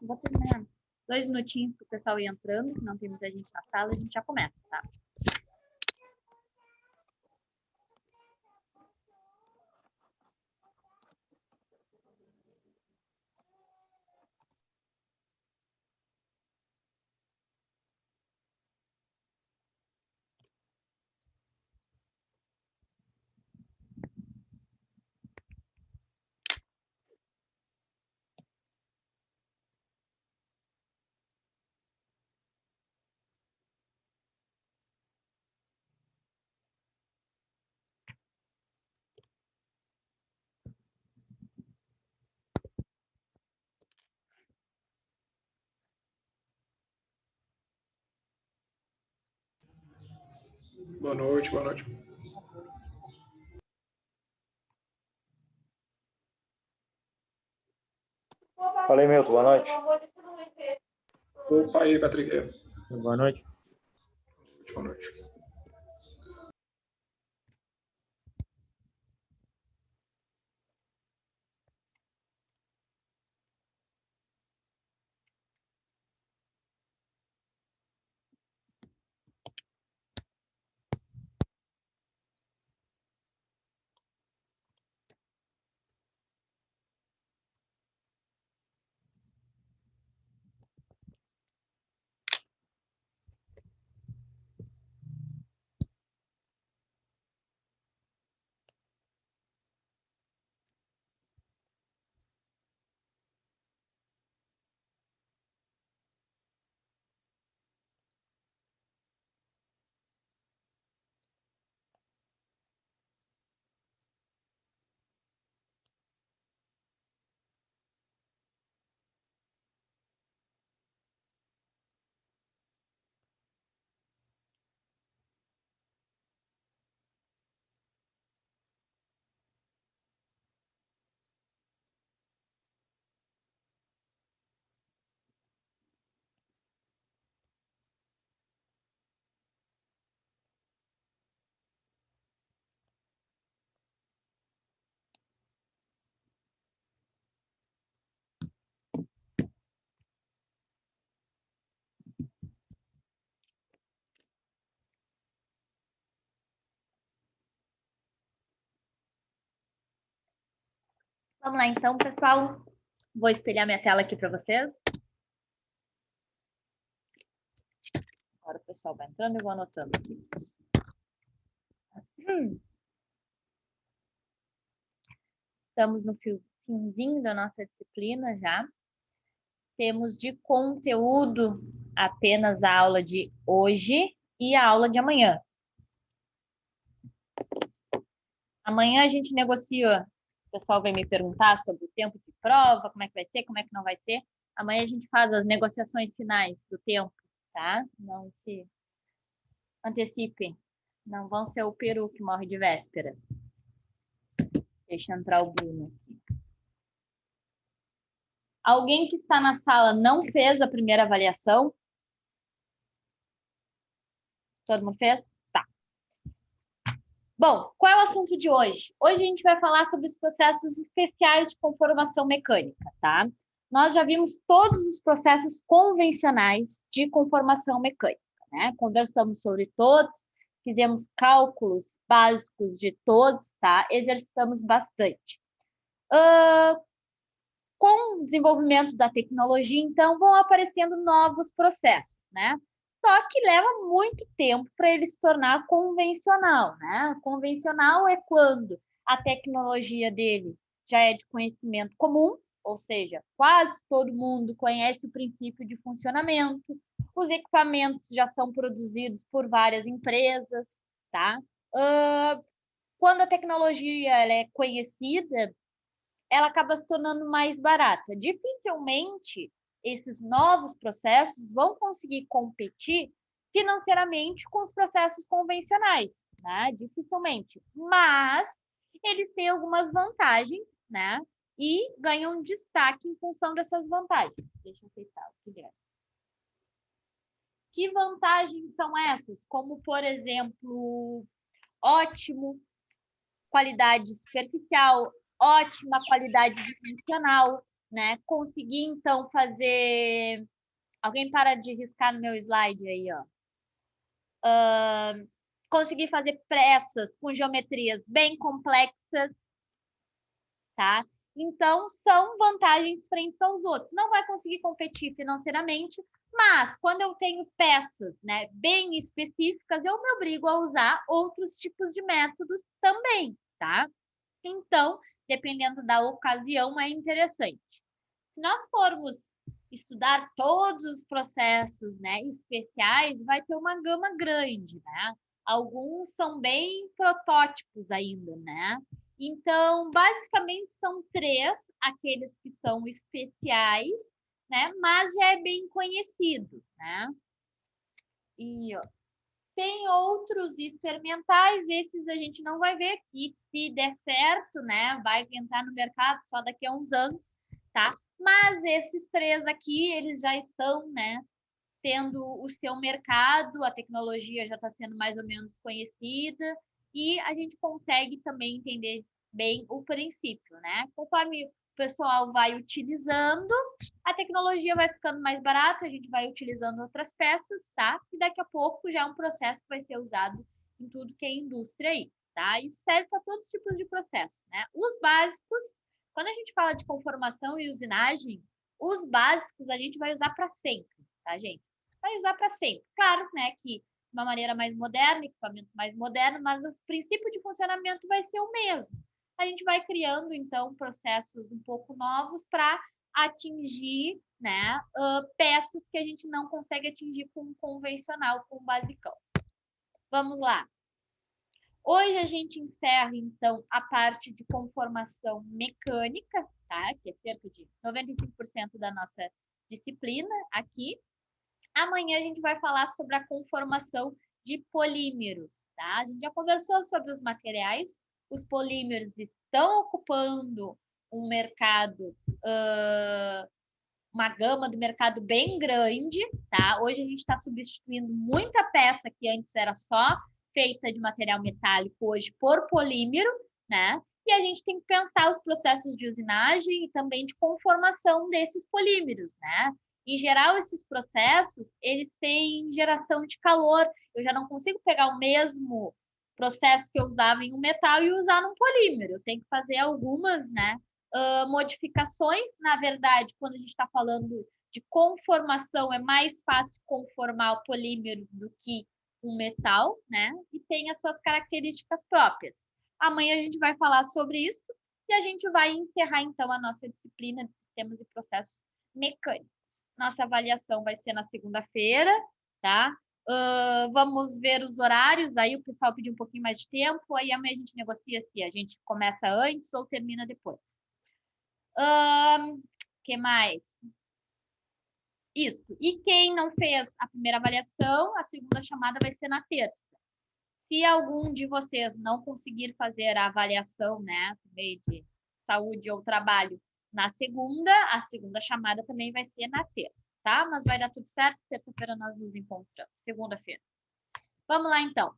Vou terminar 2 minutinhos para o pessoal ir entrando, que não tem muita gente na sala, a gente já começa, tá? Boa noite, boa noite. Fala aí, Milton. Boa noite. Opa, aí, Patrick. Boa noite. Boa noite. Vamos lá, então, pessoal. Vou espelhar minha tela aqui para vocês. Agora o pessoal vai entrando e eu vou anotando aqui. Estamos no finzinho da nossa disciplina já. Temos de conteúdo apenas a aula de hoje e a aula de amanhã. Amanhã a gente negocia, o pessoal vai me perguntar sobre o tempo de prova, como é que vai ser, como é que não vai ser. Amanhã a gente faz as negociações finais do tempo, tá? Não se antecipem. Não vão ser o peru que morre de véspera. Deixa eu entrar o Bruno aqui. Alguém que está na sala não fez a primeira avaliação? Todo mundo fez? Tá. Bom, qual é o assunto de hoje? Hoje a gente vai falar sobre os processos especiais de conformação mecânica, tá? Nós já vimos todos os processos convencionais de conformação mecânica, né? Conversamos sobre todos, fizemos cálculos básicos de todos, tá? Exercitamos bastante. Com o desenvolvimento da tecnologia, então, vão aparecendo novos processos, né? Só que leva muito tempo para ele se tornar convencional, né? Convencional é quando a tecnologia dele já é de conhecimento comum, ou seja, quase todo mundo conhece o princípio de funcionamento, os equipamentos já são produzidos por várias empresas, tá? Quando a tecnologia ela é conhecida, ela acaba se tornando mais barata. Dificilmente esses novos processos vão conseguir competir financeiramente com os processos convencionais, né? Dificilmente. Mas eles têm algumas vantagens, né? E ganham destaque em função dessas vantagens. Deixa eu aceitar o que é. Que vantagens são essas? Como, por exemplo, ótimo qualidade superficial, ótima qualidade dimensional, né, conseguir, então, fazer... Alguém para de riscar no meu slide aí, ó. Conseguir fazer peças com geometrias bem complexas, tá? Então, são vantagens frente aos outros. Não vai conseguir competir financeiramente, mas quando eu tenho peças, né, bem específicas, eu me obrigo a usar outros tipos de métodos também, tá? Então, dependendo da ocasião, é interessante. Se nós formos estudar todos os processos, né, especiais, vai ter uma gama grande, né? Alguns são bem protótipos ainda, né? Então, basicamente, são 3 aqueles que são especiais, né? Mas já é bem conhecido, né? E ó, tem outros experimentais, esses a gente não vai ver aqui. Se der certo, né? Vai entrar no mercado só daqui a uns anos, tá? Mas esses 3 aqui, eles já estão, né? Tendo o seu mercado, a tecnologia já está sendo mais ou menos conhecida e a gente consegue também entender bem o princípio, né? Conforme o pessoal vai utilizando, a tecnologia vai ficando mais barata, a gente vai utilizando outras peças, tá? E daqui a pouco já é um processo que vai ser usado em tudo que é indústria aí, tá? Isso serve para todos os tipos de processo, né? Os básicos, quando a gente fala de conformação e usinagem, os básicos a gente vai usar para sempre, tá, gente? Vai usar para sempre. Claro, né, que de uma maneira mais moderna, equipamentos mais modernos, mas o princípio de funcionamento vai ser o mesmo. A gente vai criando, então, processos um pouco novos para atingir, né, peças que a gente não consegue atingir com o convencional, com o basicão. Vamos lá. Hoje a gente encerra, então, a parte de conformação mecânica, tá? Que é cerca de 95% da nossa disciplina aqui. Amanhã a gente vai falar sobre a conformação de polímeros, tá? A gente já conversou sobre os materiais. Os polímeros estão ocupando um mercado, uma gama do mercado bem grande, tá? Hoje a gente está substituindo muita peça que antes era só feita de material metálico, hoje por polímero, né? E a gente tem que pensar os processos de usinagem e também de conformação desses polímeros, né? Em geral, esses processos, eles têm geração de calor. Eu já não consigo pegar o mesmo processo que eu usava em um metal e usar num polímero. Eu tenho que fazer algumas, né, modificações. Na verdade, quando a gente está falando de conformação, é mais fácil conformar o polímero do que um metal, né? E tem as suas características próprias. Amanhã a gente vai falar sobre isso e a gente vai encerrar, então, a nossa disciplina de sistemas e processos mecânicos. Nossa avaliação vai ser na segunda-feira, tá? Vamos ver os horários, aí o pessoal pediu um pouquinho mais de tempo, aí amanhã a gente negocia se a gente começa antes ou termina depois. Que mais? Isso. E quem não fez a primeira avaliação, a segunda chamada vai ser na terça. Se algum de vocês não conseguir fazer a avaliação, né, no meio de saúde ou trabalho, na segunda, a segunda chamada também vai ser na terça, tá? Mas vai dar tudo certo, terça-feira nós nos encontramos, segunda-feira. Vamos lá, então.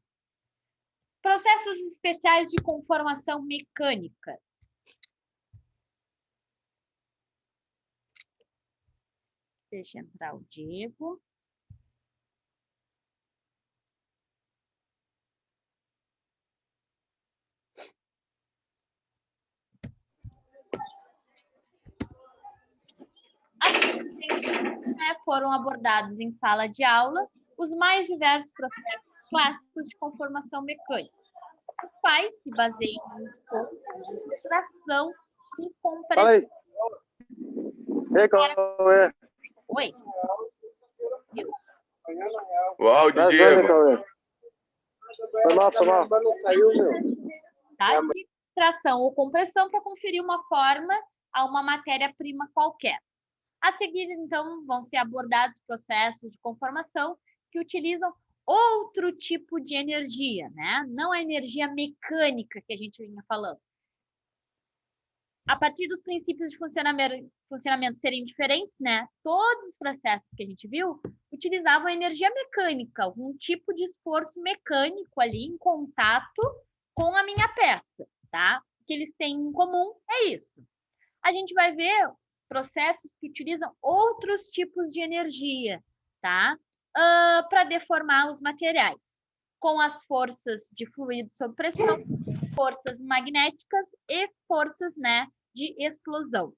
Processos especiais de conformação mecânica. Deixa entrar o Diego. Foram abordados em sala de aula os mais diversos processos clássicos de conformação mecânica, os quais se baseiam em tração e compressão. Ei, Cauê. Oi. O áudio, Diego. Foi mal. Tá? De tração ou compressão para conferir uma forma a uma matéria-prima qualquer. A seguir, então, vão ser abordados processos de conformação que utilizam outro tipo de energia, né? Não a energia mecânica que a gente vinha falando. A partir dos princípios de funcionamento serem diferentes, né? Todos os processos que a gente viu utilizavam energia mecânica, algum tipo de esforço mecânico ali em contato com a minha peça, tá? O que eles têm em comum é isso. A gente vai ver processos que utilizam outros tipos de energia, tá? Para deformar os materiais, com as forças de fluido sob pressão, forças magnéticas e forças, né, de explosão.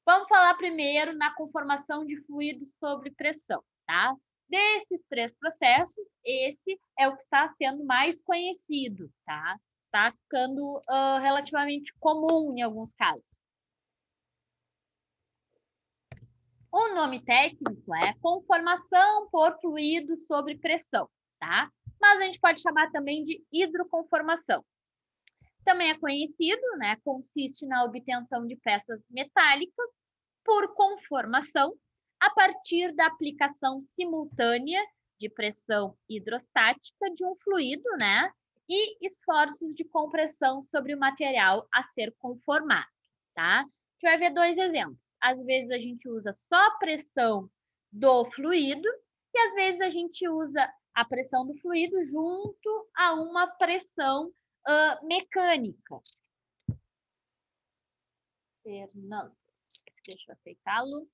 Vamos falar primeiro na conformação de fluidos sob pressão, tá? Desses 3 processos, esse é o que está sendo mais conhecido, tá? Está ficando relativamente comum em alguns casos. O nome técnico é conformação por fluido sob pressão, tá? Mas a gente pode chamar também de hidroconformação. Também é conhecido, né? Consiste na obtenção de peças metálicas por conformação a partir da aplicação simultânea de pressão hidrostática de um fluido, né? E esforços de compressão sobre o material a ser conformado, tá? A gente vai ver 2 exemplos. Às vezes a gente usa só a pressão do fluido e às vezes a gente usa a pressão do fluido junto a uma pressão mecânica. Fernando, deixa eu aceitá-lo.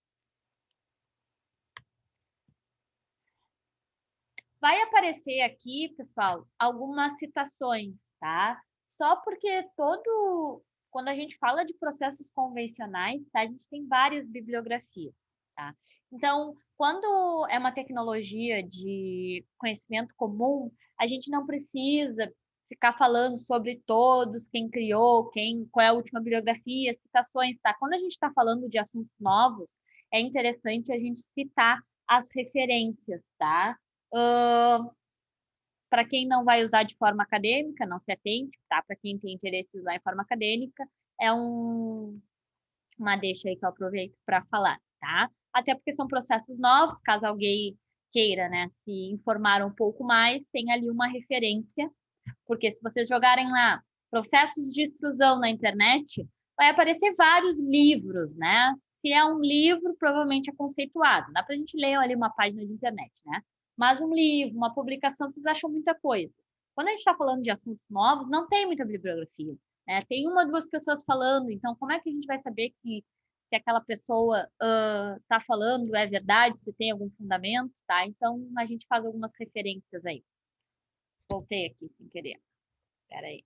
Vai aparecer aqui, pessoal, algumas citações, tá? Só porque quando a gente fala de processos convencionais, tá? A gente tem várias bibliografias, tá? Então, quando é uma tecnologia de conhecimento comum, a gente não precisa ficar falando sobre todos, quem criou, qual é a última bibliografia, citações, tá? Quando a gente está falando de assuntos novos, é interessante a gente citar as referências, tá? Para quem não vai usar de forma acadêmica, não se atente, tá? Para quem tem interesse em usar em forma acadêmica, é uma deixa aí que eu aproveito para falar, tá? Até porque são processos novos, caso alguém queira, né, se informar um pouco mais, tem ali uma referência, porque se vocês jogarem lá processos de extrusão na internet, vai aparecer vários livros, né? Se é um livro, provavelmente é conceituado. Dá para a gente ler ali uma página de internet, né? Mas um livro, uma publicação, vocês acham muita coisa. Quando a gente está falando de assuntos novos, não tem muita bibliografia, né? Tem 1 ou 2 pessoas falando, então como é que a gente vai saber se aquela pessoa está falando é verdade, se tem algum fundamento, tá? Então, a gente faz algumas referências aí. Voltei aqui sem querer. Espera aí.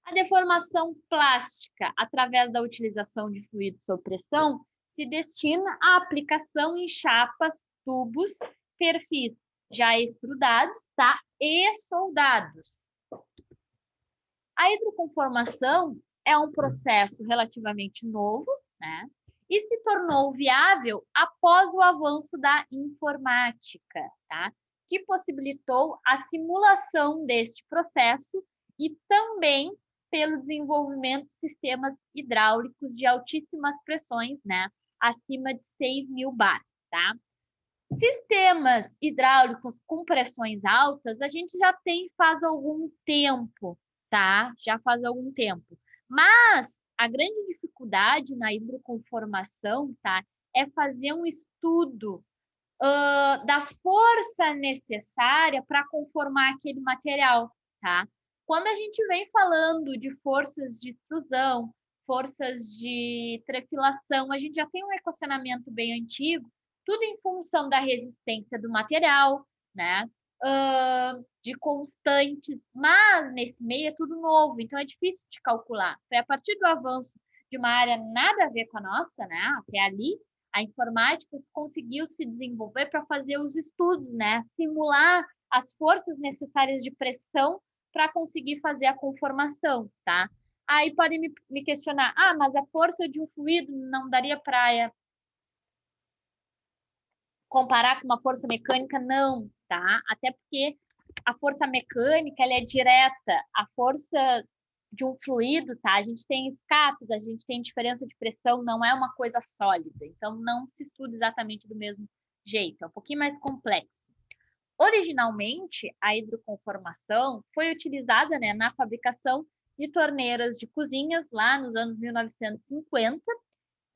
A deformação plástica, através da utilização de fluido sob pressão, se destina à aplicação em chapas, tubos, perfis já extrudados, tá? E soldados. A hidroconformação é um processo relativamente novo, né? E se tornou viável após o avanço da informática, tá? Que possibilitou a simulação deste processo e também pelo desenvolvimento de sistemas hidráulicos de altíssimas pressões, né? Acima de 6.000 bar, tá? Sistemas hidráulicos com pressões altas, a gente já tem faz algum tempo, tá? Já faz algum tempo. Mas a grande dificuldade na hidroconformação, tá? É fazer um estudo da força necessária para conformar aquele material, tá? Quando a gente vem falando de forças de extrusão, forças de trefilação, a gente já tem um equacionamento bem antigo, tudo em função da resistência do material, né? De constantes, mas nesse meio é tudo novo, então é difícil de calcular. Foi a partir do avanço de uma área nada a ver com a nossa, né? Até ali, a informática conseguiu se desenvolver para fazer os estudos, né? Simular as forças necessárias de pressão para conseguir fazer a conformação, tá? Aí podem me questionar, mas a força de um fluido não daria para comparar com uma força mecânica? Não, tá? Até porque a força mecânica, ela é direta, a força de um fluido, tá? A gente tem escapes, a gente tem diferença de pressão, não é uma coisa sólida. Então, não se estuda exatamente do mesmo jeito, é um pouquinho mais complexo. Originalmente, a hidroconformação foi utilizada, né, na fabricação de torneiras de cozinhas lá nos anos 1950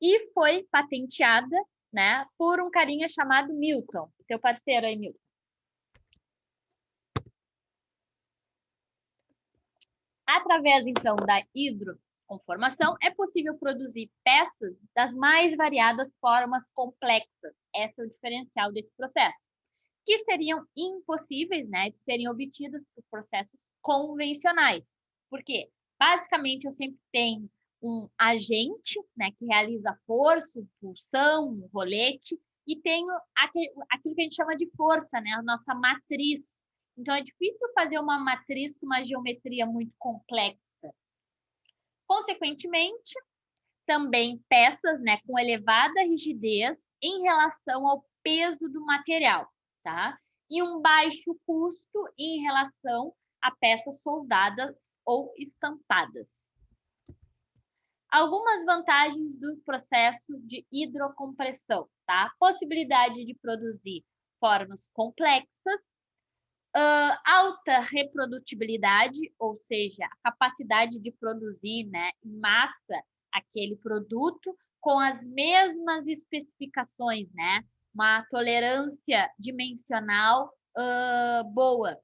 e foi patenteada, né, por um carinha chamado Milton, teu parceiro aí, Milton. Através, então, da hidroconformação, é possível produzir peças das mais variadas formas complexas. Esse é o diferencial desse processo, que seriam impossíveis, né, de serem obtidas por processos convencionais. Por quê? Basicamente, eu sempre tenho um agente, né, que realiza força, pulsão, um rolete, e tenho aquilo que a gente chama de força, né, a nossa matriz. Então, é difícil fazer uma matriz com uma geometria muito complexa. Consequentemente, também peças, né, com elevada rigidez em relação ao peso do material, tá? E um baixo custo em relação a peças soldadas ou estampadas. Algumas vantagens do processo de hidrocompressão, tá? Possibilidade de produzir formas complexas, alta reprodutibilidade, ou seja, a capacidade de produzir, né, em massa aquele produto com as mesmas especificações, né? Uma tolerância dimensional boa.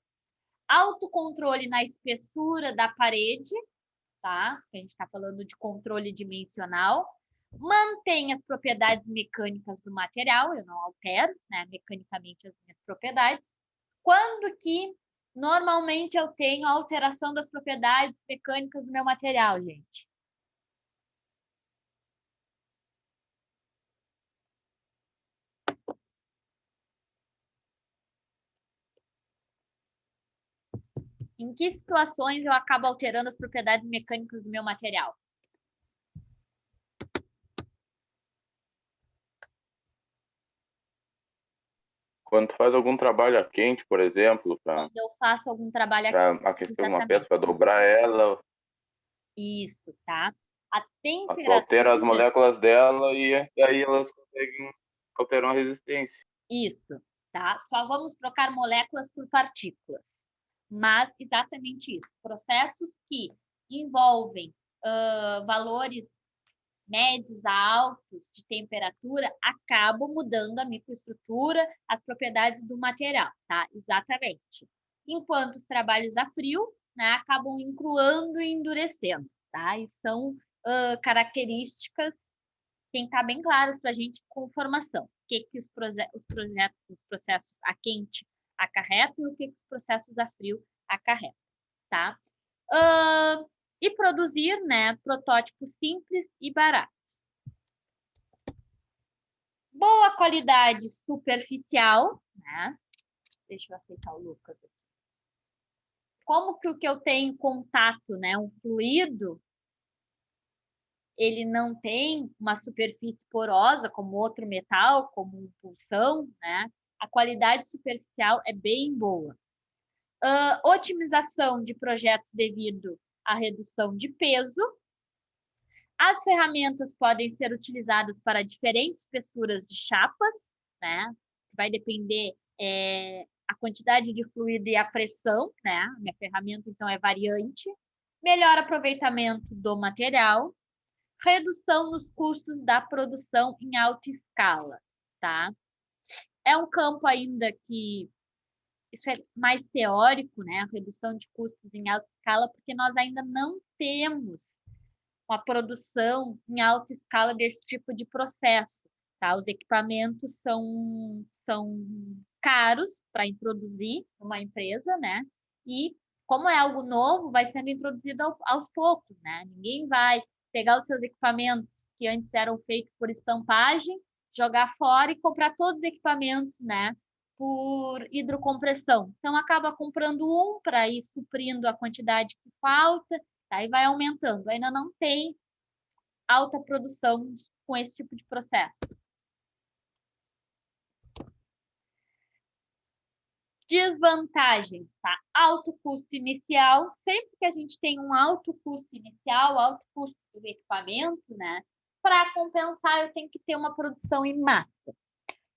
Autocontrole na espessura da parede, tá? A gente está falando de controle dimensional. Mantém as propriedades mecânicas do material, eu não altero, né, mecanicamente as minhas propriedades. Quando que normalmente eu tenho a alteração das propriedades mecânicas do meu material, gente? Em que situações eu acabo alterando as propriedades mecânicas do meu material? Quando tu faz algum trabalho a quente, por exemplo, para Quando eu faço algum trabalho aqui, aquecer uma exatamente. peça, para dobrar ela, Isso, tá? A tu altera as temperatura... moléculas dela e aí elas conseguem alterar a resistência. Isso, tá? Só vamos trocar moléculas por partículas. Mas exatamente isso. Processos que envolvem valores médios a altos de temperatura acabam mudando a microestrutura, as propriedades do material, tá? Exatamente. Enquanto os trabalhos a frio, né, acabam encruando e endurecendo, tá? E são características tem que estar bem claras para a gente com formação. O que os processos a quente acarretam e o que os processos a frio acarretam, tá? E produzir, né, protótipos simples e baratos. Boa qualidade superficial, né? Deixa eu aceitar o Lucas aqui. Como que o que eu tenho contato, né, um fluido, ele não tem uma superfície porosa como outro metal, como um pulsão, né? A qualidade superficial é bem boa. Otimização de projetos devido à redução de peso. As ferramentas podem ser utilizadas para diferentes espessuras de chapas, né? Vai depender a quantidade de fluido e a pressão, né? A minha ferramenta, então, é variante. Melhor aproveitamento do material. Redução nos custos da produção em alta escala, tá? É um campo ainda que isso é mais teórico, né? A redução de custos em alta escala, porque nós ainda não temos uma produção em alta escala desse tipo de processo, tá? Os equipamentos são caros para introduzir numa empresa, né? E como é algo novo, vai sendo introduzido aos poucos, né? Ninguém vai pegar os seus equipamentos que antes eram feitos por estampagem, jogar fora e comprar todos os equipamentos, né, por hidrocompressão. Então, acaba comprando um para ir suprindo a quantidade que falta, tá? E vai aumentando. Ainda não tem alta produção com esse tipo de processo. Desvantagens, tá? Alto custo inicial. Sempre que a gente tem um alto custo inicial, alto custo do equipamento, né? Para compensar, eu tenho que ter uma produção em massa.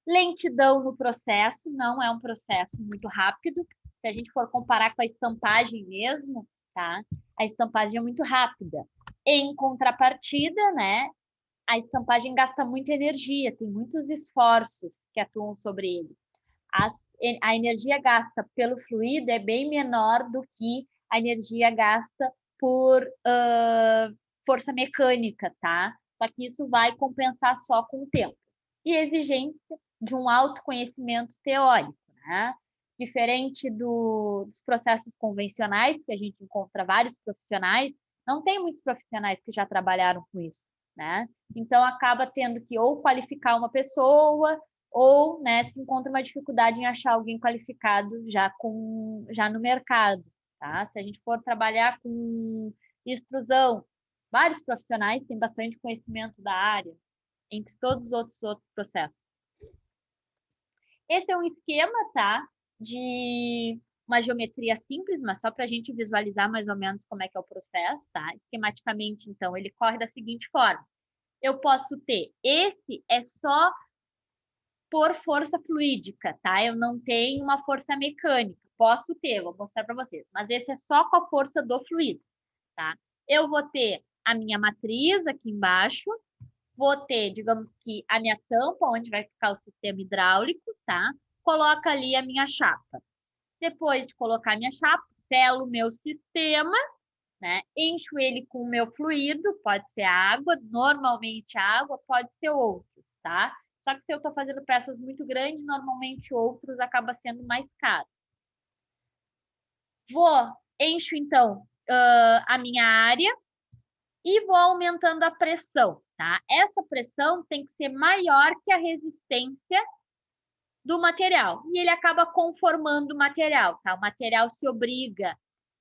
Lentidão no processo, não é um processo muito rápido. Se a gente for comparar com a estampagem mesmo, tá? A estampagem é muito rápida. Em contrapartida, né? A estampagem gasta muita energia, tem muitos esforços que atuam sobre ele. A energia gasta pelo fluido é bem menor do que a energia gasta por força mecânica, tá? Só que isso vai compensar só com o tempo. E exigência de um autoconhecimento teórico, né? Diferente dos processos convencionais, que a gente encontra vários profissionais, não tem muitos profissionais que já trabalharam com isso, né? Então, acaba tendo que ou qualificar uma pessoa, ou, né, se encontra uma dificuldade em achar alguém qualificado já no mercado, tá? Se a gente for trabalhar com extrusão, vários profissionais têm bastante conhecimento da área, entre todos os outros processos. Esse é um esquema, tá? De uma geometria simples, mas só para a gente visualizar mais ou menos como é que é o processo, tá? Esquematicamente, então, ele corre da seguinte forma. Eu posso ter, esse é só por força fluídica, tá? Eu não tenho uma força mecânica. Posso ter, vou mostrar para vocês, mas esse é só com a força do fluido, tá? Eu vou ter a minha matriz aqui embaixo, vou ter, digamos que, a minha tampa, onde vai ficar o sistema hidráulico, tá? Coloca ali a minha chapa. Depois de colocar a minha chapa, selo o meu sistema, né? Encho ele com o meu fluido, pode ser água, normalmente água, pode ser outros, tá? Só que se eu estou fazendo peças muito grandes, normalmente outros acaba sendo mais caro. Encho, então, a minha área e vou aumentando a pressão, tá? Essa pressão tem que ser maior que a resistência do material. E ele acaba conformando o material, tá? O material se obriga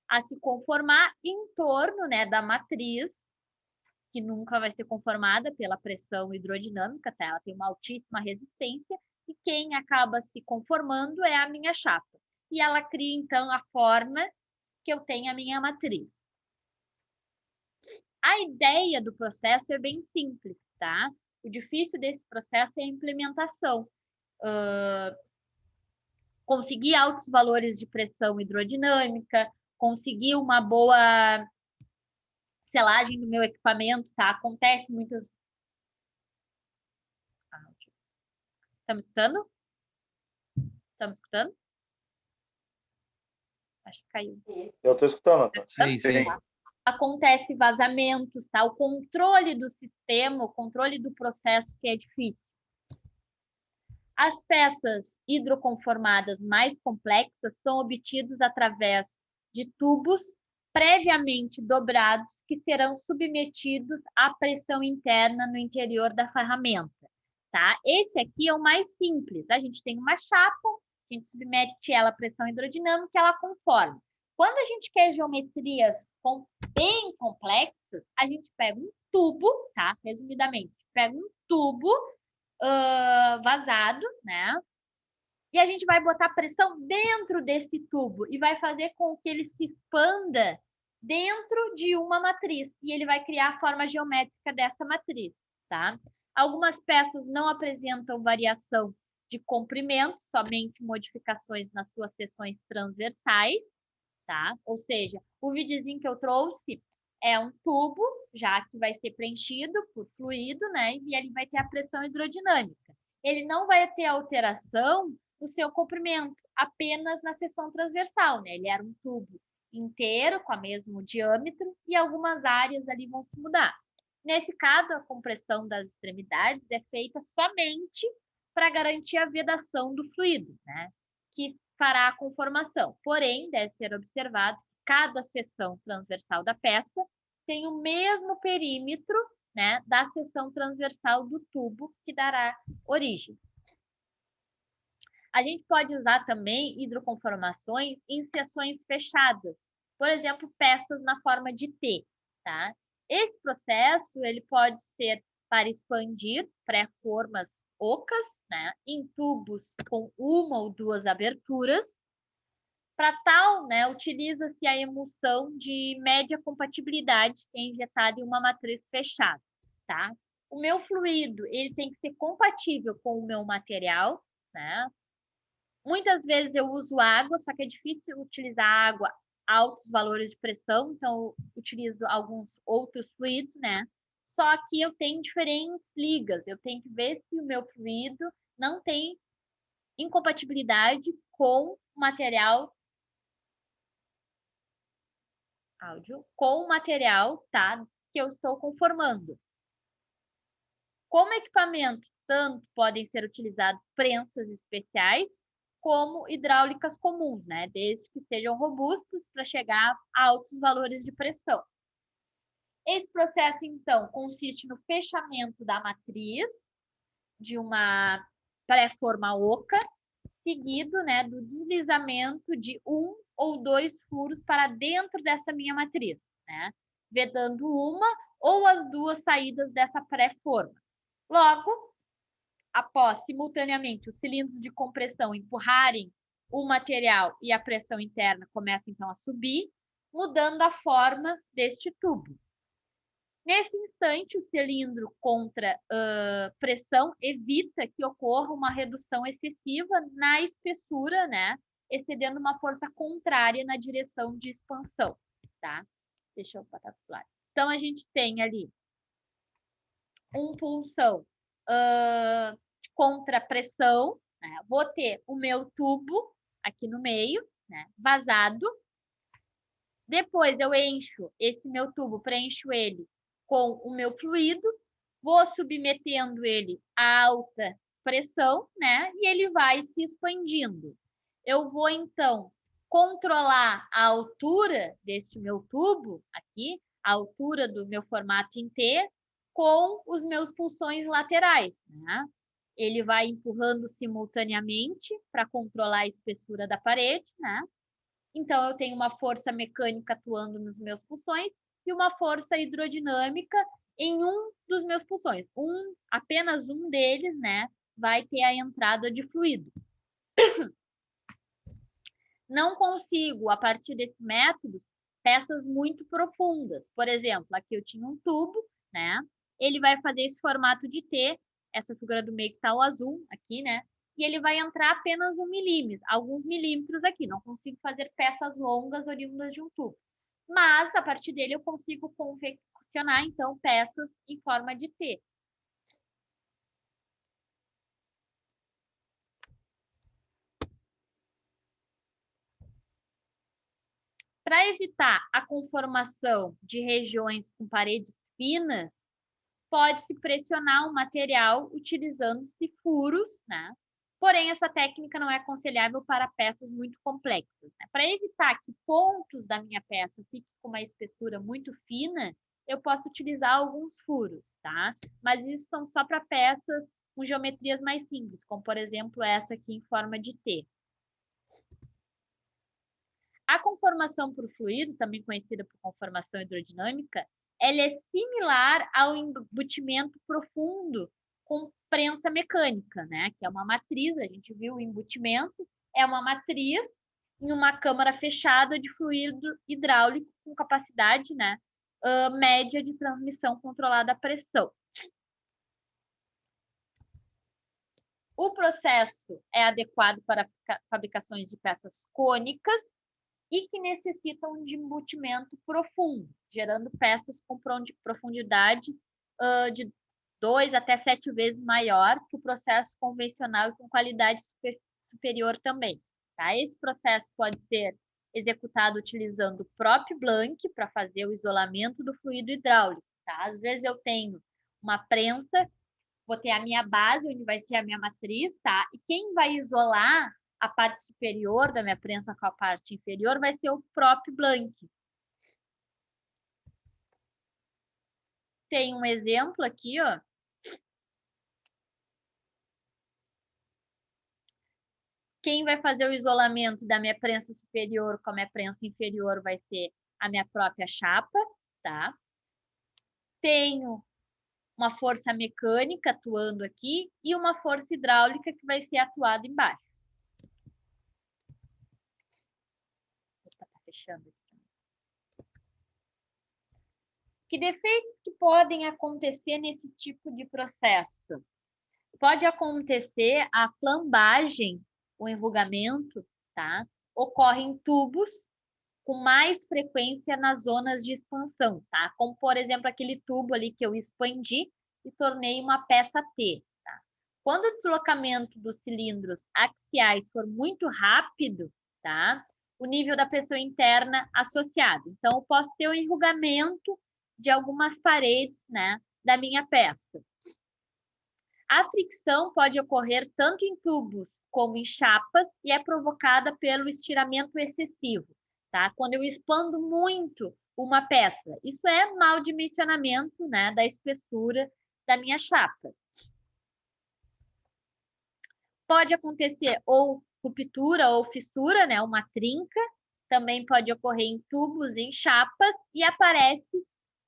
a se conformar em torno, né, da matriz, que nunca vai ser conformada pela pressão hidrodinâmica, tá? Ela tem uma altíssima resistência, e quem acaba se conformando é a minha chapa. E ela cria, então, a forma que eu tenho a minha matriz. A ideia do processo é bem simples, tá? O difícil desse processo é a implementação. Conseguir altos valores de pressão hidrodinâmica, conseguir uma boa selagem do meu equipamento, tá? Acontece muitas... Estamos escutando? Estamos escutando? Acho que caiu. Eu estou escutando. Sim, sim. Acontece vazamentos, tá? O controle do sistema, o controle do processo que é difícil. As peças hidroconformadas mais complexas são obtidas através de tubos previamente dobrados que serão submetidos à pressão interna no interior da ferramenta, tá? Esse aqui é o mais simples. A gente tem uma chapa, a gente submete ela à pressão hidrodinâmica e ela conforma. Quando a gente quer geometrias bem complexas, a gente pega um tubo, tá? Resumidamente, pega um tubo vazado, né? E a gente vai botar pressão dentro desse tubo e vai fazer com que ele se expanda dentro de uma matriz. E ele vai criar a forma geométrica dessa matriz, tá? Algumas peças não apresentam variação de comprimento, somente modificações nas suas seções transversais, tá? Ou seja, o videozinho que eu trouxe é um tubo, já que vai ser preenchido por fluido, né? E ele vai ter a pressão hidrodinâmica. Ele não vai ter alteração no seu comprimento, apenas na seção transversal, né? Ele era um tubo inteiro, com o mesmo diâmetro, e algumas áreas ali vão se mudar. Nesse caso, a compressão das extremidades é feita somente para garantir a vedação do fluido, né? Que fará a conformação. Porém, deve ser observado que cada seção transversal da peça tem o mesmo perímetro, né, da seção transversal do tubo que dará origem. A gente pode usar também hidroconformações em seções fechadas, por exemplo, peças na forma de T, tá? Esse processo ele pode ser para expandir pré-formas ocas, né, em tubos com uma ou duas aberturas. Para tal, né, utiliza-se a emulsão de média compatibilidade que é injetada em uma matriz fechada, tá? O meu fluido, ele tem que ser compatível com o meu material, né? Muitas vezes eu uso água, só que é difícil utilizar água a altos valores de pressão, então eu utilizo alguns outros fluidos, né? Só que eu tenho diferentes ligas, eu tenho que ver se o meu fluido não tem incompatibilidade com o material áudio, com o material, tá, que eu estou conformando. Como equipamento, tanto podem ser utilizados prensas especiais, como hidráulicas comuns, né, desde que sejam robustas para chegar a altos valores de pressão. Esse processo, então, consiste no fechamento da matriz de uma pré-forma oca, seguido, né, do deslizamento de 1 ou 2 furos para dentro dessa minha matriz, né, vedando uma ou as 2 saídas dessa pré-forma. Logo, após simultaneamente os cilindros de compressão empurrarem o material e a pressão interna começa então a subir, mudando a forma deste tubo. Nesse instante, o cilindro contra pressão evita que ocorra uma redução excessiva na espessura, né, excedendo uma força contrária na direção de expansão, tá? Deixa eu botar para o lado. Então, a gente tem ali uma pulsão contra pressão, né? Vou ter o meu tubo aqui no meio, né, vazado. Depois eu encho esse meu tubo, preencho ele com o meu fluido, vou submetendo ele a alta pressão, né? E ele vai se expandindo. Eu vou, então, controlar a altura desse meu tubo aqui, a altura do meu formato em T, com os meus pulsões laterais, né? Ele vai empurrando simultaneamente para controlar a espessura da parede, né? Então, eu tenho uma força mecânica atuando nos meus pulsões e uma força hidrodinâmica em um dos meus pulsões. Apenas um deles, né, vai ter a entrada de fluido. Não consigo, a partir desses métodos, peças muito profundas. Por exemplo, aqui eu tinha um tubo, né? Ele vai fazer esse formato de T, essa figura do meio que está o azul aqui, né? E ele vai entrar apenas 1 milímetro, alguns milímetros aqui. Não consigo fazer peças longas oriundas de um tubo. Mas, a partir dele, eu consigo confeccionar, então, peças em forma de T. Para evitar a conformação de regiões com paredes finas, pode-se pressionar o material utilizando-se furos, né? Porém, essa técnica não é aconselhável para peças muito complexas, né? Para evitar que pontos da minha peça fiquem com uma espessura muito fina, eu posso utilizar alguns furos, tá? Mas isso são só para peças com geometrias mais simples, como, por exemplo, essa aqui em forma de T. A conformação por fluido, também conhecida por conformação hidrodinâmica, ela é similar ao embutimento profundo com prensa mecânica, né? Que é uma matriz, a gente viu o embutimento, é uma matriz em uma câmara fechada de fluido hidráulico com capacidade, né, média de transmissão controlada à pressão. O processo é adequado para fabricações de peças cônicas e que necessitam de embutimento profundo, gerando peças com profundidade de 2 até 7 vezes maior que o processo convencional e com qualidade superior também. Tá? Esse processo pode ser executado utilizando o próprio Blank para fazer o isolamento do fluido hidráulico. Tá? Às vezes eu tenho uma prensa, vou ter a minha base, onde vai ser a minha matriz, tá? E quem vai isolar a parte superior da minha prensa com a parte inferior vai ser o próprio Blank. Tem um exemplo aqui, ó. Quem vai fazer o isolamento da minha prensa superior com a minha prensa inferior vai ser a minha própria chapa, tá? Tenho uma força mecânica atuando aqui e uma força hidráulica que vai ser atuada embaixo. Opa, tá fechando aqui. Que defeitos que podem acontecer nesse tipo de processo? Pode acontecer a flambagem, o enrugamento, tá? Ocorre em tubos com mais frequência nas zonas de expansão, tá? Como, por exemplo, aquele tubo ali que eu expandi e tornei uma peça T, tá? Quando o deslocamento dos cilindros axiais for muito rápido, tá? o nível da pressão interna associado. Então, eu posso ter um enrugamento de algumas paredes, né, da minha peça. A fricção pode ocorrer tanto em tubos como em chapas e é provocada pelo estiramento excessivo, tá? Quando eu expando muito uma peça, isso é mau dimensionamento, né, da espessura da minha chapa. Pode acontecer ou ruptura ou fissura, né, uma trinca, também pode ocorrer em tubos, em chapas, e aparece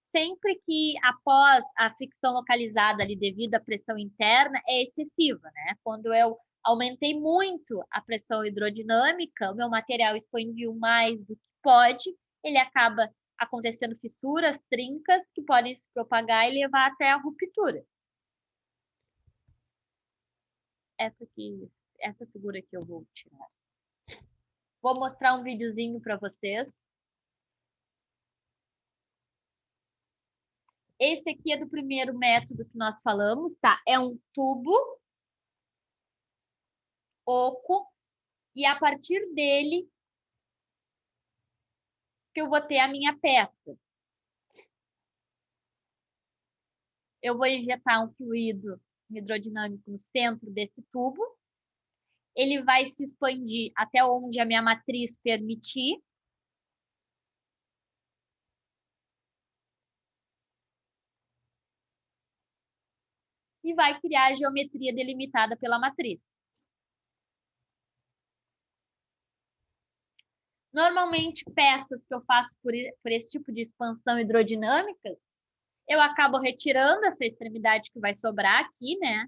sempre que após a fricção localizada ali devido à pressão interna é excessiva, né? Quando eu aumentei muito a pressão hidrodinâmica, o meu material expandiu mais do que pode, ele acaba acontecendo fissuras, trincas, que podem se propagar e levar até a ruptura. Essa figura aqui eu vou tirar. Vou mostrar um videozinho para vocês. Esse aqui é do primeiro método que nós falamos, tá? É um tubo oco e a partir dele que eu vou ter a minha peça. Eu vou injetar um fluido hidrodinâmico no centro desse tubo. Ele vai se expandir até onde a minha matriz permitir. E vai criar a geometria delimitada pela matriz. Normalmente, peças que eu faço por esse tipo de expansão hidrodinâmicas, eu acabo retirando essa extremidade que vai sobrar aqui, né?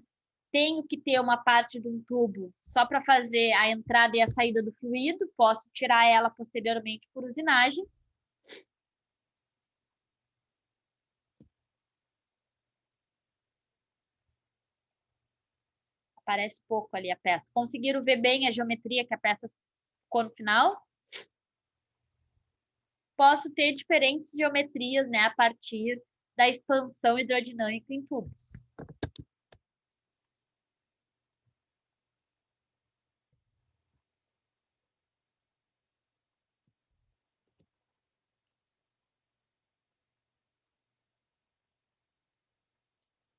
Tenho que ter uma parte de um tubo só para fazer a entrada e a saída do fluido, posso tirar ela posteriormente por usinagem. Aparece pouco ali a peça. Conseguiram ver bem a geometria que a peça ficou no final? Posso ter diferentes geometrias, né, a partir da expansão hidrodinâmica em tubos.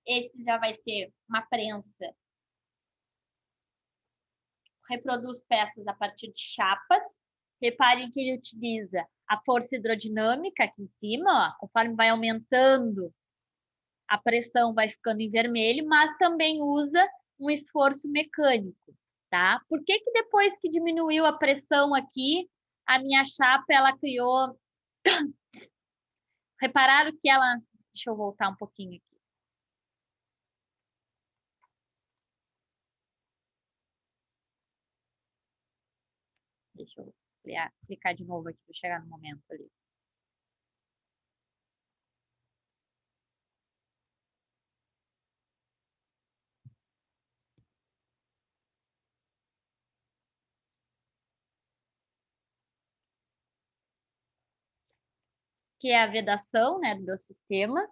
Esse já vai ser uma prensa. Reproduz peças a partir de chapas. Reparem que ele utiliza a força hidrodinâmica aqui em cima, ó, conforme vai aumentando, a pressão vai ficando em vermelho, mas também usa um esforço mecânico, tá? Por que que depois que diminuiu a pressão aqui, a minha chapa, ela criou... Repararam que ela... Deixa eu voltar um pouquinho aqui. Deixa eu clicar de novo aqui para chegar no momento ali. Que é a vedação, né, do meu sistema.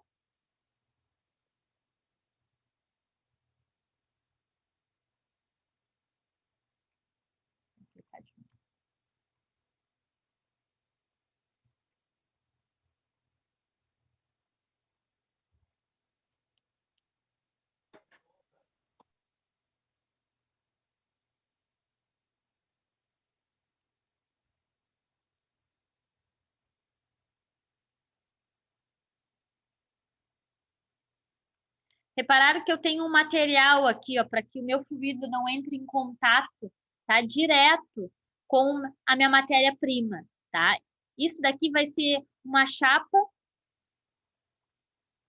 Repararam que eu tenho um material aqui, ó, para que o meu fluido não entre em contato, tá? Direto com a minha matéria-prima, tá? Isso daqui vai ser uma chapa,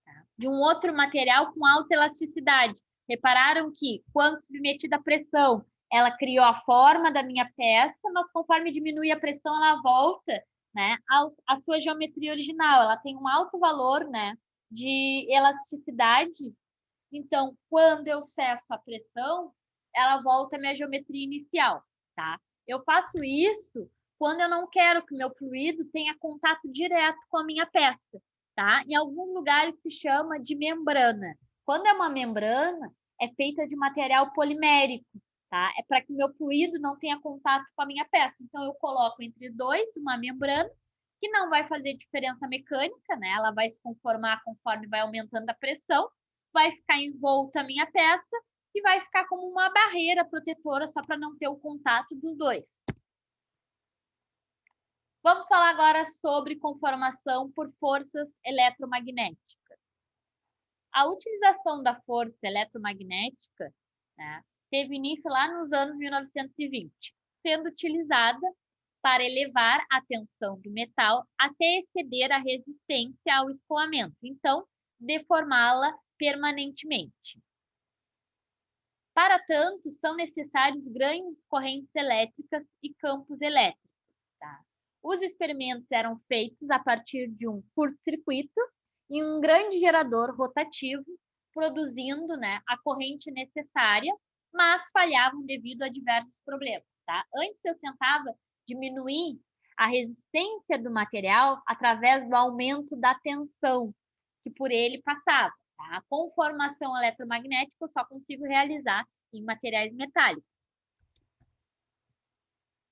tá, de um outro material com alta elasticidade. Repararam que, quando submetida à pressão, ela criou a forma da minha peça, mas conforme diminui a pressão, ela volta, né, à sua geometria original. Ela tem um alto valor, né, de elasticidade. Então, quando eu cesso a pressão, ela volta à minha geometria inicial, tá? Eu faço isso quando eu não quero que o meu fluido tenha contato direto com a minha peça, tá? Em alguns lugares se chama de membrana. Quando é uma membrana, é feita de material polimérico, tá? É para que o meu fluido não tenha contato com a minha peça. Então, eu coloco entre dois uma membrana, que não vai fazer diferença mecânica, né? Ela vai se conformar conforme vai aumentando a pressão, vai ficar envolta a minha peça e vai ficar como uma barreira protetora só para não ter o contato dos dois. Vamos falar agora sobre conformação por forças eletromagnéticas. A utilização da força eletromagnética, né, teve início lá nos anos 1920, sendo utilizada para elevar a tensão do metal até exceder a resistência ao escoamento, então deformá-la permanentemente. Para tanto, são necessários grandes correntes elétricas e campos elétricos. Tá? Os experimentos eram feitos a partir de um curto-circuito e um grande gerador rotativo, produzindo, né, a corrente necessária, mas falhavam devido a diversos problemas. Tá? Antes eu tentava diminuir a resistência do material através do aumento da tensão que por ele passava. Tá? A conformação eletromagnética eu só consigo realizar em materiais metálicos.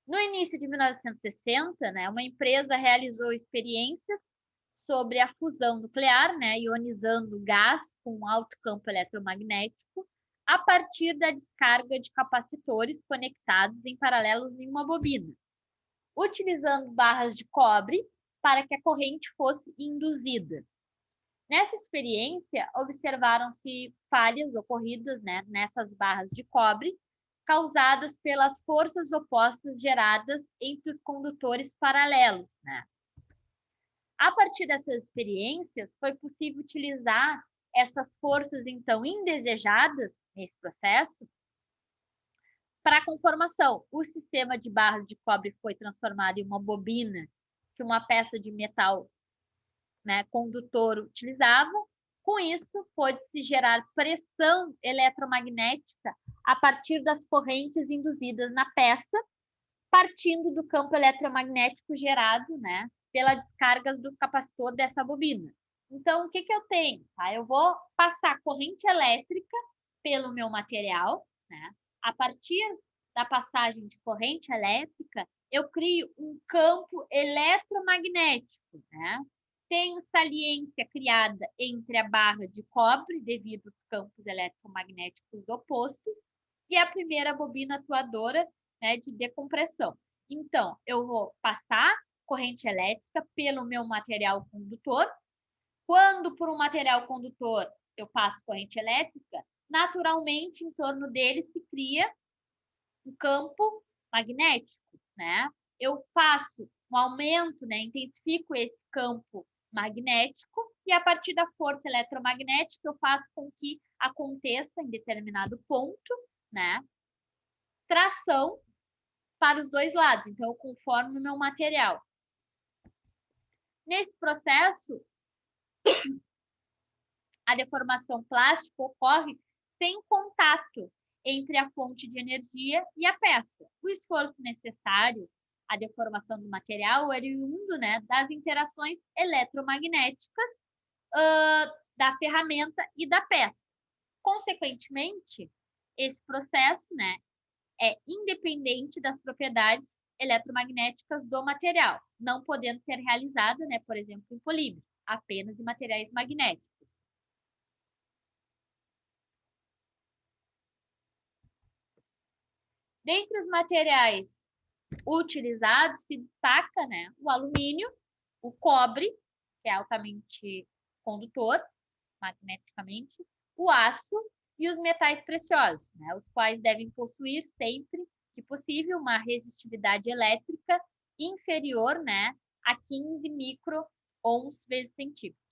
No início de 1960, né, uma empresa realizou experiências sobre a fusão nuclear, né, ionizando gás com alto campo eletromagnético a partir da descarga de capacitores conectados em paralelo em uma bobina, utilizando barras de cobre para que a corrente fosse induzida. Nessa experiência, observaram-se falhas ocorridas, né, nessas barras de cobre, causadas pelas forças opostas geradas entre os condutores paralelos. Né? A partir dessas experiências, foi possível utilizar essas forças, então, indesejadas nesse processo para a conformação. O sistema de barras de cobre foi transformado em uma bobina que uma peça de metal, né, condutor utilizava. Com isso, pôde-se gerar pressão eletromagnética a partir das correntes induzidas na peça, partindo do campo eletromagnético gerado, né, pelas descargas do capacitor dessa bobina. Então, o que eu tenho? Tá? Eu vou passar corrente elétrica pelo meu material, né? A partir da passagem de corrente elétrica, eu crio um campo eletromagnético, né? Tenho saliência criada entre a barra de cobre, devido aos campos eletromagnéticos opostos, e a primeira bobina atuadora, né, de decompressão. Então, eu vou passar corrente elétrica pelo meu material condutor. Quando por um material condutor eu passo corrente elétrica, naturalmente, em torno dele se cria um campo magnético, né? Eu faço um aumento, né, intensifico esse campo magnético e a partir da força eletromagnética eu faço com que aconteça em determinado ponto, né, tração para os dois lados. Então, eu conformo o meu material. Nesse processo, a deformação plástica ocorre sem contato entre a fonte de energia e a peça. O esforço necessário à deformação do material é oriundo, né, das interações eletromagnéticas da ferramenta e da peça. Consequentemente, esse processo, né, é independente das propriedades eletromagnéticas do material, não podendo ser realizada, né, por exemplo, em polímeros, apenas em materiais magnéticos. Dentre os materiais utilizados, se destaca, né, o alumínio, o cobre, que é altamente condutor magneticamente, o aço e os metais preciosos, né, os quais devem possuir sempre que possível uma resistividade elétrica inferior, né, a 15 micro-ohms vezes centímetros.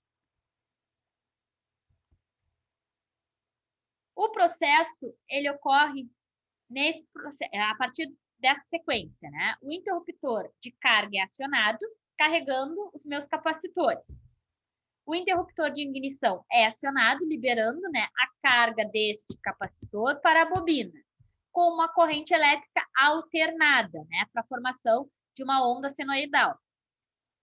O processo ele ocorre a partir dessa sequência, né? O interruptor de carga é acionado, carregando os meus capacitores. O interruptor de ignição é acionado, liberando, né, a carga deste capacitor para a bobina, com uma corrente elétrica alternada, né, para a formação de uma onda senoidal.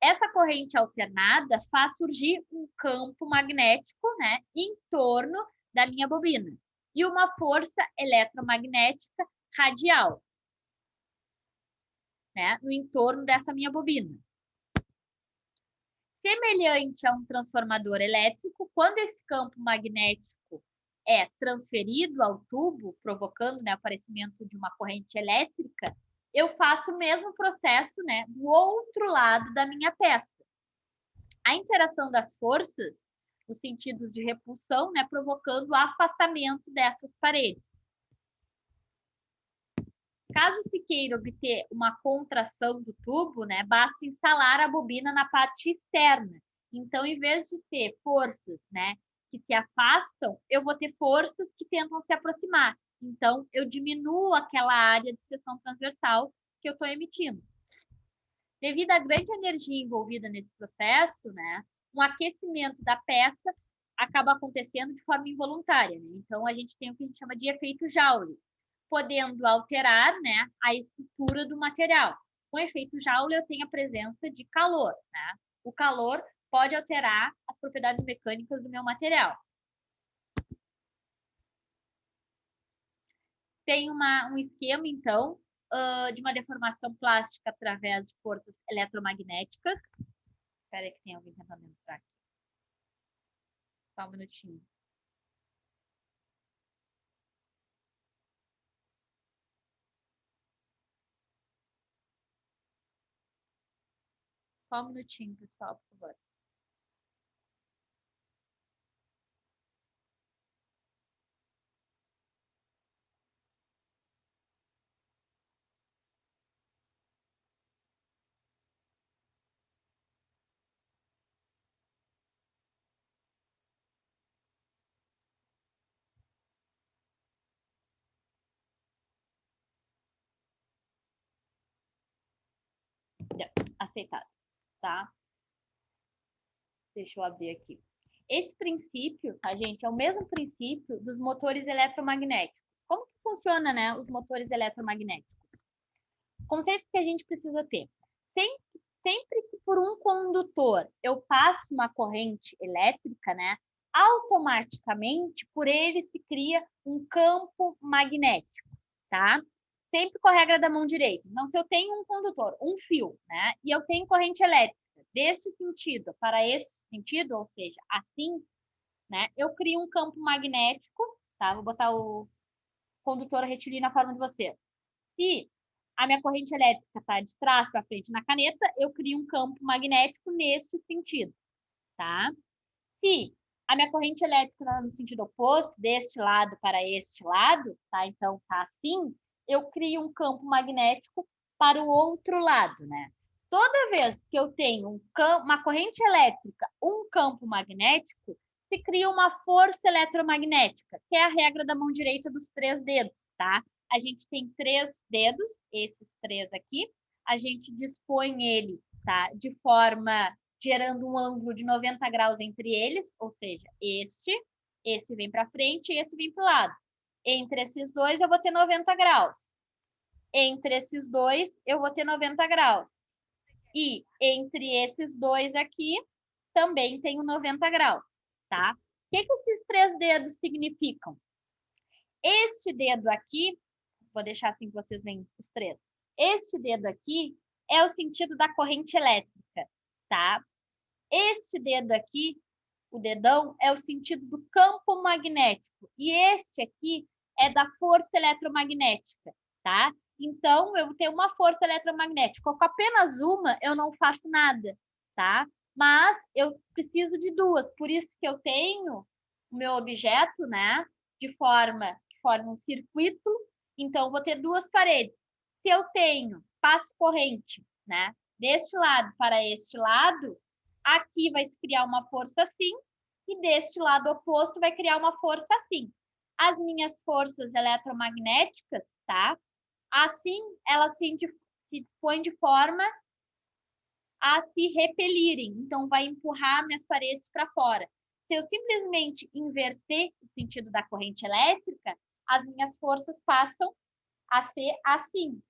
Essa corrente alternada faz surgir um campo magnético, né, em torno da minha bobina e uma força eletromagnética radial, né, no entorno dessa minha bobina. Semelhante a um transformador elétrico, quando esse campo magnético é transferido ao tubo, provocando, né, o aparecimento de uma corrente elétrica, eu faço o mesmo processo, né, do outro lado da minha peça. A interação das forças, nos sentidos de repulsão, né, provocando o afastamento dessas paredes. Caso se queira obter uma contração do tubo, né, basta instalar a bobina na parte externa. Então, em vez de ter forças, né, que se afastam, eu vou ter forças que tentam se aproximar. Então, eu diminuo aquela área de seção transversal que eu estou emitindo. Devido à grande energia envolvida nesse processo, né, um aquecimento da peça acaba acontecendo de forma involuntária. Né? Então, a gente tem o que a gente chama de efeito Joule, podendo alterar, né, a estrutura do material. Com o efeito Joule, eu tenho a presença de calor. Né? O calor pode alterar as propriedades mecânicas do meu material. Tem um esquema, então, de uma deformação plástica através de forças eletromagnéticas. Espera aí que tem alguém tentando entrar aqui. Só um minutinho. Só um minutinho, pessoal, por favor. Aceitado, tá? Deixa eu abrir aqui. Esse princípio, tá, gente, é o mesmo princípio dos motores eletromagnéticos. Como que funciona, né, os motores eletromagnéticos? Conceitos que a gente precisa ter. Sempre que por um condutor eu passo uma corrente elétrica, né, automaticamente por ele se cria um campo magnético, tá? Sempre com a regra da mão direita. Então, se eu tenho um condutor, um fio, né, e eu tenho corrente elétrica deste sentido para esse sentido, ou seja, assim, né, eu crio um campo magnético, tá? Vou botar o condutor retilíneo na forma de vocês. Se a minha corrente elétrica está de trás para frente na caneta, eu crio um campo magnético neste sentido, tá? Se a minha corrente elétrica está no sentido oposto, deste lado para este lado, tá? Então, tá assim, eu crio um campo magnético para o outro lado, né? Toda vez que eu tenho uma corrente elétrica, um campo magnético, se cria uma força eletromagnética, que é a regra da mão direita dos 3 dedos, tá? A gente tem 3 dedos, esses 3 aqui, a gente dispõe ele, tá? De forma gerando um ângulo de 90 graus entre eles, ou seja, esse vem para frente e esse vem para o lado. Entre esses dois, eu vou ter 90 graus. Entre esses dois, eu vou ter 90 graus. E entre esses dois aqui, também tenho 90 graus, tá? O que esses 3 dedos significam? Este dedo aqui, vou deixar assim que vocês veem os 3. Este dedo aqui é o sentido da corrente elétrica, tá? Este dedo aqui, o dedão, é o sentido do campo magnético. E este aqui é da força eletromagnética, tá? Então, eu tenho uma força eletromagnética. Com apenas uma, eu não faço nada, tá? Mas eu preciso de 2. Por isso que eu tenho o meu objeto, né? Que forma um circuito. Então, eu vou ter 2 paredes. Se eu passo corrente, né? Deste lado para este lado, aqui vai se criar uma força assim, e deste lado oposto vai criar uma força assim. As minhas forças eletromagnéticas, tá? Assim, elas se dispõem de forma a se repelirem. Então, vai empurrar minhas paredes para fora. Se eu simplesmente inverter o sentido da corrente elétrica, as minhas forças passam a ser assim,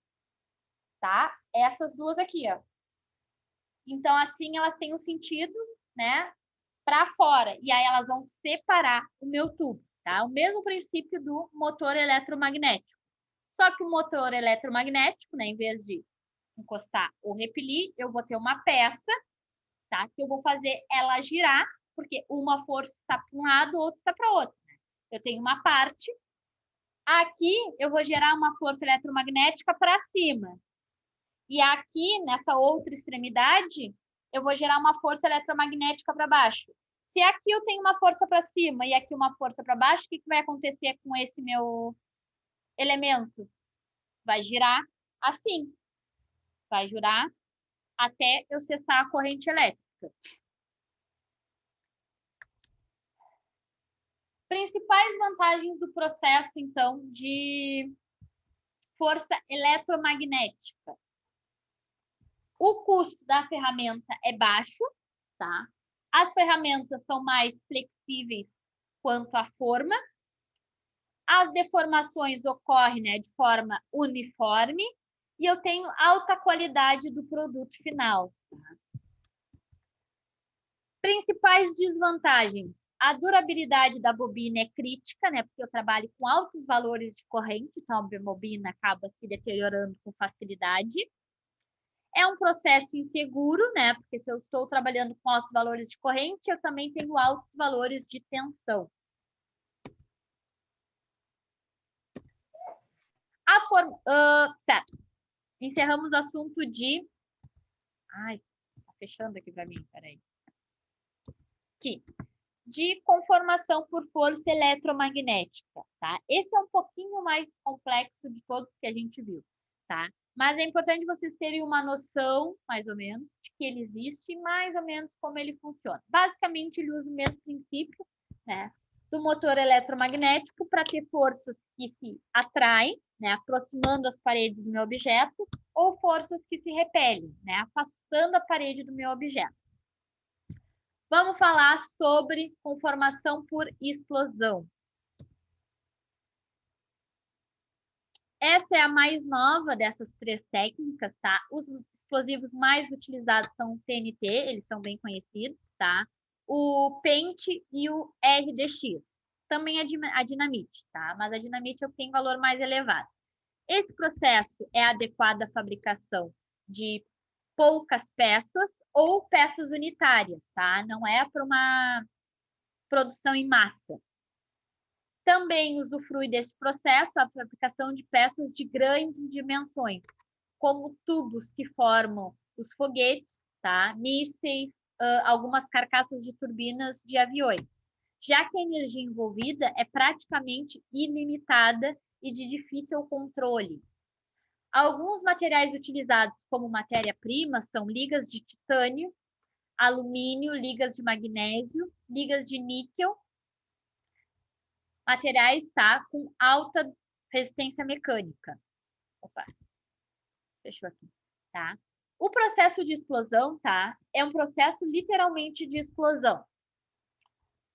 tá? Essas duas aqui, ó. Então, assim, elas têm um sentido, né, para fora. E aí, elas vão separar o meu tubo, tá? O mesmo princípio do motor eletromagnético. Só que o motor eletromagnético, né, em vez de encostar ou repelir, eu vou ter uma peça, tá? Que eu vou fazer ela girar, porque uma força está para um lado, outra está para outro. Né? Eu tenho uma parte, aqui eu vou gerar uma força eletromagnética para cima. E aqui, nessa outra extremidade, eu vou gerar uma força eletromagnética para baixo. Se aqui eu tenho uma força para cima e aqui uma força para baixo, o que vai acontecer com esse meu elemento? Vai girar assim. Vai girar até eu cessar a corrente elétrica. Principais vantagens do processo, então, de força eletromagnética. O custo da ferramenta é baixo, tá? As ferramentas são mais flexíveis quanto à forma. As deformações ocorrem, né, de forma uniforme e eu tenho alta qualidade do produto final. Tá? Principais desvantagens. A durabilidade da bobina é crítica, né, porque eu trabalho com altos valores de corrente, então a bobina acaba se deteriorando com facilidade. É um processo inseguro, né, porque se eu estou trabalhando com altos valores de corrente, eu também tenho altos valores de tensão. Certo. Encerramos o assunto de... Ai, tá fechando aqui para mim, peraí. Aqui. De conformação por força eletromagnética, tá? Esse é um pouquinho mais complexo de todos que a gente viu, tá? Mas é importante vocês terem uma noção, mais ou menos, de que ele existe e mais ou menos como ele funciona. Basicamente, ele usa o mesmo princípio, né, do motor eletromagnético para ter forças que se atraem, né, aproximando as paredes do meu objeto, ou forças que se repelem, né, afastando a parede do meu objeto. Vamos falar sobre conformação por explosão. Essa é a mais nova dessas três técnicas, tá? Os explosivos mais utilizados são o TNT, eles são bem conhecidos, tá? O pente e o RDX. Também a dinamite, tá? Mas a dinamite é o que tem valor mais elevado. Esse processo é adequado à fabricação de poucas peças ou peças unitárias, tá? Não é para uma produção em massa. Também usufrui desse processo a fabricação de peças de grandes dimensões, como tubos que formam os foguetes, tá? Mísseis, algumas carcaças de turbinas de aviões, já que a energia envolvida é praticamente ilimitada e de difícil controle. Alguns materiais utilizados como matéria-prima são ligas de titânio, alumínio, ligas de magnésio, ligas de níquel, materiais, tá, com alta resistência mecânica. Opa, fechou aqui, tá? O processo de explosão, tá, é um processo literalmente de explosão.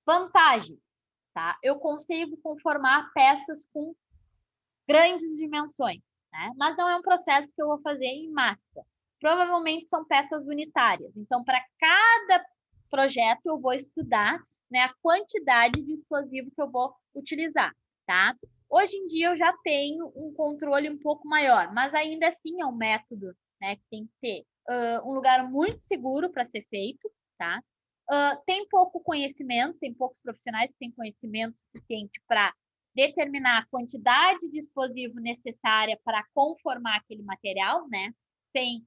Vantagem, tá? Eu consigo conformar peças com grandes dimensões, né? Mas não é um processo que eu vou fazer em massa. Provavelmente são peças unitárias. Então, para cada projeto, eu vou estudar, né, a quantidade de explosivo que eu vou utilizar, tá? Hoje em dia, eu já tenho um controle um pouco maior, mas ainda assim é um método, né, que tem que ter um lugar muito seguro para ser feito, tá? Tem pouco conhecimento, tem poucos profissionais que têm conhecimento suficiente para determinar a quantidade de explosivo necessária para conformar aquele material, né? Sem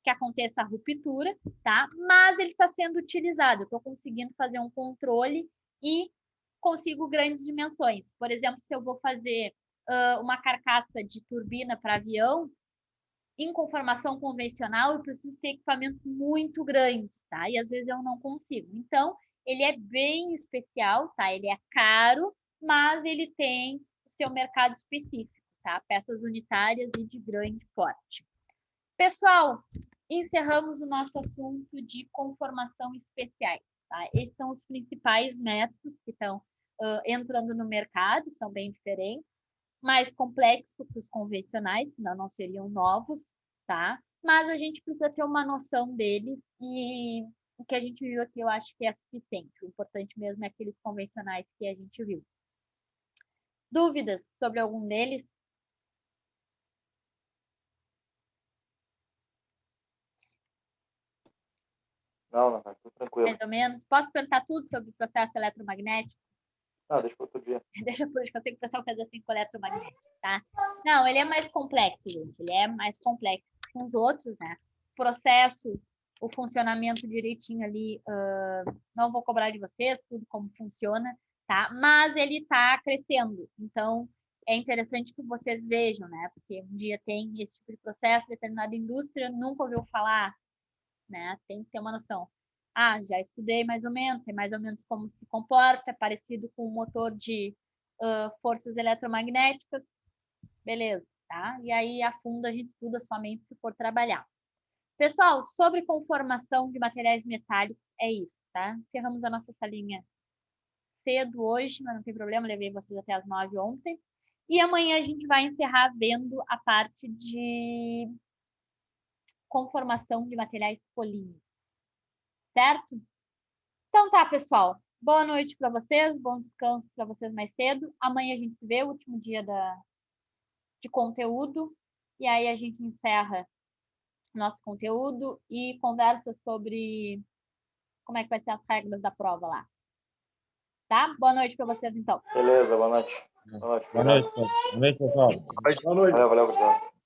que aconteça a ruptura, tá? Mas ele está sendo utilizado. Eu estou conseguindo fazer um controle e consigo grandes dimensões. Por exemplo, se eu vou fazer uma carcaça de turbina para avião, em conformação convencional, eu preciso ter equipamentos muito grandes, tá? E às vezes eu não consigo. Então, ele é bem especial, tá? Ele é caro, mas ele tem o seu mercado específico, tá? Peças unitárias e de grande porte. Pessoal, encerramos o nosso assunto de conformação especiais, tá? Esses são os principais métodos que estão entrando no mercado, são bem diferentes, mais complexos que os convencionais, senão não seriam novos, tá? Mas a gente precisa ter uma noção deles e o que a gente viu aqui eu acho que é suficiente. O importante mesmo é aqueles convencionais que a gente viu. Dúvidas sobre algum deles? Não, tudo tranquilo. Mais ou menos. Posso perguntar tudo sobre o processo eletromagnético? Não, deixa para outro dia. Deixa por isso que eu sei que o pessoal faz assim com eletromagnético, tá? Não, ele é mais complexo, gente. Ele é mais complexo que os outros, né? O processo, o funcionamento direitinho ali, não vou cobrar de vocês tudo como funciona, tá? Mas ele está crescendo. Então, é interessante que vocês vejam, né? Porque um dia tem esse tipo de processo, determinada indústria nunca ouviu falar, né? Tem que ter uma noção. Ah, já estudei mais ou menos, sei mais ou menos como se comporta, parecido com um motor de forças eletromagnéticas, beleza, tá? E aí, a fundo, a gente estuda somente se for trabalhar. Pessoal, sobre conformação de materiais metálicos, é isso, tá? Encerramos a nossa salinha cedo hoje, mas não tem problema, levei vocês até as 9 ontem. E amanhã a gente vai encerrar vendo a parte de conformação de materiais polímeros, certo? Então tá, pessoal. Boa noite para vocês, bom descanso para vocês mais cedo. Amanhã a gente se vê, o último dia de conteúdo, e aí a gente encerra nosso conteúdo e conversa sobre como é que vai ser as regras da prova lá. Tá? Boa noite para vocês, então. Beleza, boa noite. Boa noite, Boa noite, pessoal. valeu, obrigado.